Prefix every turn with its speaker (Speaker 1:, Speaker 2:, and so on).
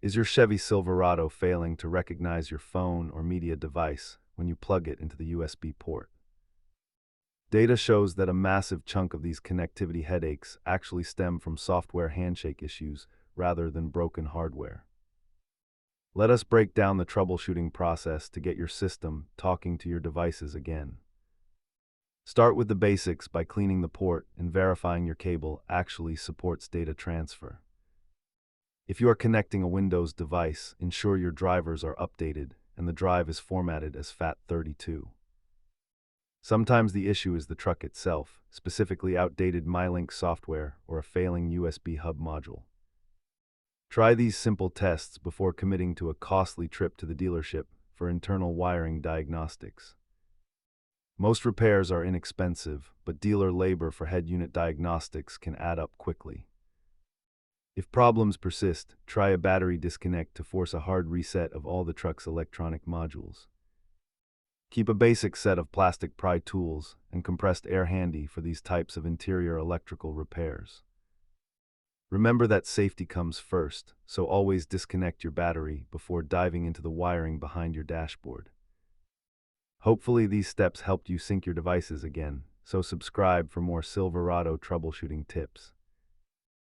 Speaker 1: Is your Chevy Silverado failing to recognize your phone or media device when you plug it into the USB port? Data shows that a massive chunk of these connectivity headaches actually stem from software handshake issues rather than broken hardware. Let us break down the troubleshooting process to get your system talking to your devices again. Start with the basics by cleaning the port and verifying your cable actually supports data transfer. If you are connecting a Windows device, ensure your drivers are updated and the drive is formatted as FAT32. Sometimes the issue is the truck itself, specifically outdated MyLink software or a failing USB hub module. Try these simple tests before committing to a costly trip to the dealership for internal wiring diagnostics. Most repairs are inexpensive, but dealer labor for head unit diagnostics can add up quickly. If problems persist, try a battery disconnect to force a hard reset of all the truck's electronic modules. Keep a basic set of plastic pry tools and compressed air handy for these types of interior electrical repairs. Remember that safety comes first, so always disconnect your battery before diving into the wiring behind your dashboard. Hopefully these steps helped you sync your devices again, so subscribe for more Silverado troubleshooting tips.